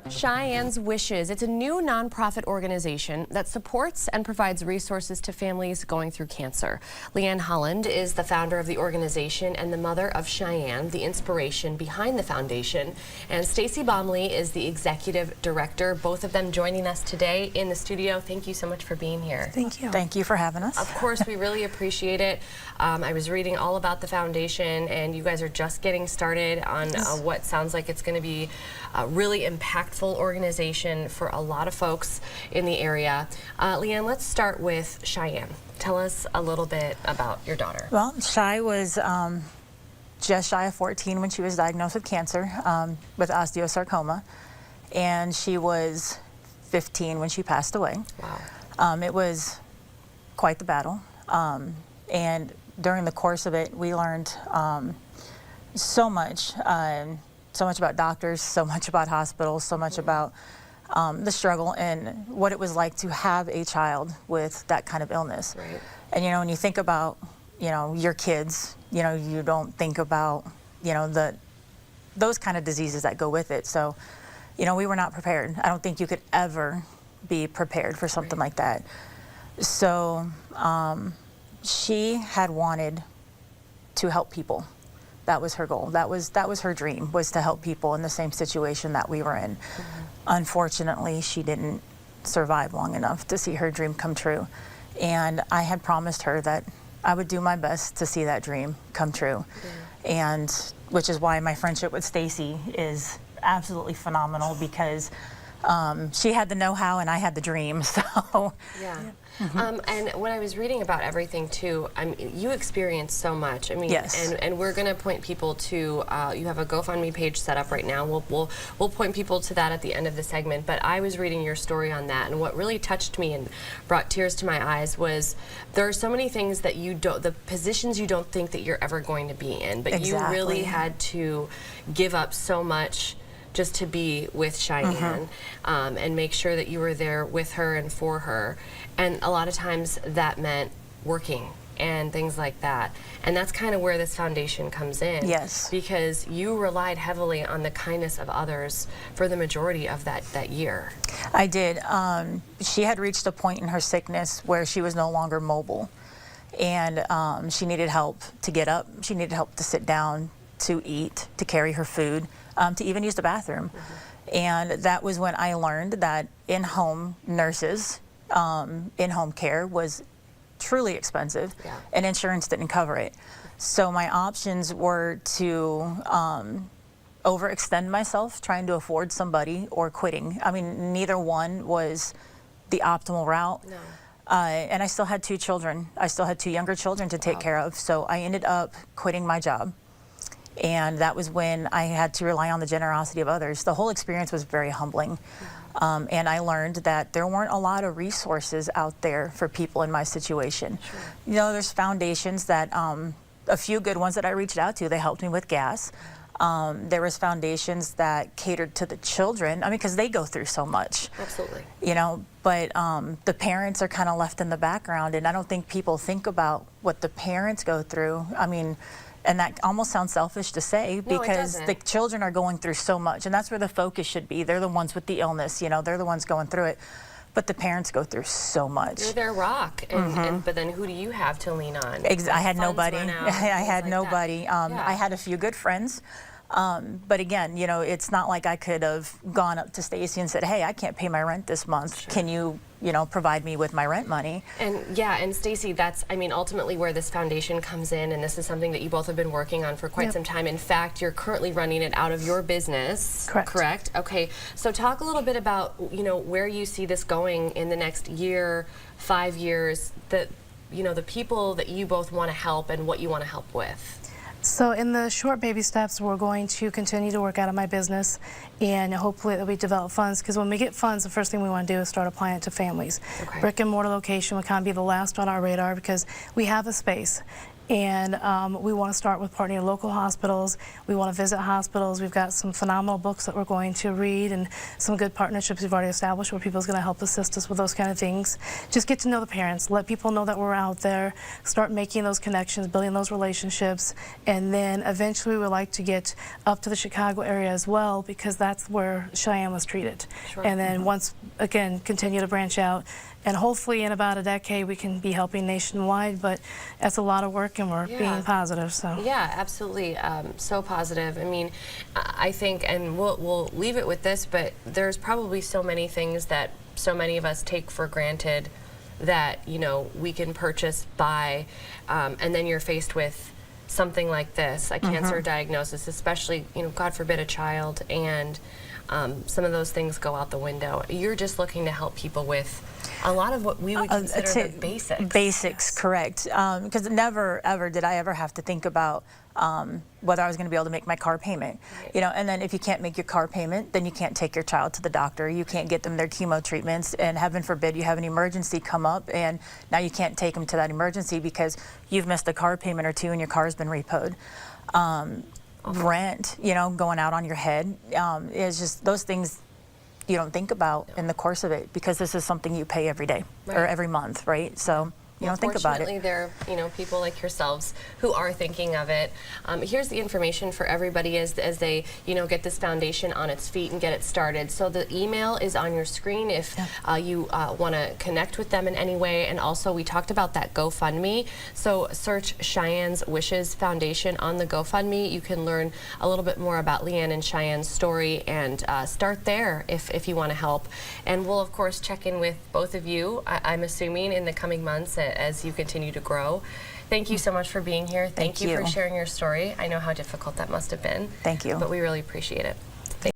Shianne's Wishes. It's a new nonprofit organization that supports and provides resources to families going through cancer. Leanne Holland is the founder of the organization and the mother of Shianne, the inspiration behind the foundation. And Stacy Baumley is the executive director. Both of them joining us today in the studio. Thank you so much for being here. Thank you. Thank you for having us. Of course, we really appreciate it. I was reading all about the foundation, and you guys are just getting started on what sounds like it's going to be a really impactful organization for a lot of folks in the area. Leanne, let's start with Shianne. Tell us a little bit about your daughter. Well, Shi was just shy of 14 when she was diagnosed with cancer, with osteosarcoma, and she was 15 when she passed away. Wow. It was quite the battle, and during the course of it, we learned so much about doctors, so much about hospitals, so much about the struggle and what it was like to have a child with that kind of illness. Right. And you know, when you think about, you know, your kids, you know, you don't think about, you know, those kind of diseases that go with it. So, you know, we were not prepared. I don't think you could ever be prepared for something like that. So she had wanted to help people. That was her goal. That was her dream, was to help people in the same situation that we were in. Mm-hmm. Unfortunately, she didn't survive long enough to see her dream come true. And I had promised her that I would do my best to see that dream come true. Yeah. And which is why my friendship with Stacy is absolutely phenomenal, because she had the know-how and I had the dream. So yeah. Mm-hmm. And when I was reading about everything too, you experienced so much. I mean, yes. And we're going to point people to. You have a GoFundMe page set up right now. We'll point people to that at the end of the segment. But I was reading your story on that, and what really touched me and brought tears to my eyes was there are so many things that you don't, the positions you don't think that you're ever going to be in, but exactly. You really had to give up so much just to be with Shianne, mm-hmm. And make sure that you were there with her and for her. And a lot of times that meant working and things like that. And that's kind of where this foundation comes in. Yes. Because you relied heavily on the kindness of others for the majority of that year. I did. She had reached a point in her sickness where she was no longer mobile. And she needed help to get up. She needed help to sit down, to eat, to carry her food, to even use the bathroom. Mm-hmm. And that was when I learned that in-home nurses, in-home care was truly expensive, yeah. And insurance didn't cover it. So my options were to overextend myself trying to afford somebody or quitting. I mean, neither one was the optimal route. No. And I still had 2 children. I still had 2 younger children to take care of. So I ended up quitting my job. And that was when I had to rely on the generosity of others. The whole experience was very humbling. And I learned that there weren't a lot of resources out there for people in my situation. Sure. You know, there's foundations that, a few good ones that I reached out to, they helped me with gas. There was foundations that catered to the children, I mean, because they go through so much. Absolutely. You know, but the parents are kind of left in the background, and I don't think people think about what the parents go through. I mean, and that almost sounds selfish to say, because the children are going through so much, and that's where the focus should be. They're the ones with the illness, you know, they're the ones going through it. But the parents go through so much. You're their rock, but then who do you have to lean on? I had nobody. I had nobody. Yeah. I had a few good friends. But again, you know, it's not like I could have gone up to Stacy and said, hey, I can't pay my rent this month. Sure. Can you know, provide me with my rent money? And yeah, and Stacy, that's, I mean, ultimately where this foundation comes in, and this is something that you both have been working on for quite some time. In fact, you're currently running it out of your business. Correct? Okay, so talk a little bit about, you know, where you see this going in the next year, 5 years, you know, the people that you both want to help and what you want to help with. So in the short baby steps, we're going to continue to work out of my business, and hopefully that we develop funds, because when we get funds, the first thing we want to do is start applying it to families. Okay. Brick and mortar location would kind of be the last on our radar, because we have a space. And we want to start with partnering with local hospitals. We want to visit hospitals. We've got some phenomenal books that we're going to read and some good partnerships we've already established where people's going to help assist us with those kind of things. Just get to know the parents. Let people know that we're out there. Start making those connections, building those relationships. And then eventually we would like to get up to the Chicago area as well, because that's where Shianne was treated. Sure. And then once, again, continue to branch out. And hopefully in about a decade we can be helping nationwide, but that's a lot of work and we're being positive. So yeah, absolutely, so positive. I mean, I think, and we'll leave it with this, but there's probably so many things that so many of us take for granted that, you know, we can purchase, buy, and then you're faced with something like this, a cancer diagnosis, especially, you know, God forbid, a child, and some of those things go out the window. You're just looking to help people with a lot of what we would consider the basics. Basics, correct. Because never, ever did I ever have to think about whether I was going to be able to make my car payment. Right. You know, and then if you can't make your car payment, then you can't take your child to the doctor. You can't get them their chemo treatments, and heaven forbid you have an emergency come up, and now you can't take them to that emergency because you've missed a car payment or two and your car's been repoed. Rent, you know, going out on your head, is just those things you don't think about in the course of it, because this is something you pay every day or every month, right? So you don't think about Fortunately, it. there are, you know, people like yourselves who are thinking of it. Here's the information for everybody as they, you know, get this foundation on its feet and get it started. So the email is on your screen if you want to connect with them in any way. And also, we talked about that GoFundMe. So search Shianne's Wishes Foundation on the GoFundMe. You can learn a little bit more about Leanne and Shianne's story and start there if you want to help. And we'll, of course, check in with both of you, I'm assuming, in the coming months as you continue to grow. Thank you so much for being here. Thank you for sharing your story. I know how difficult that must have been. Thank you. But we really appreciate it.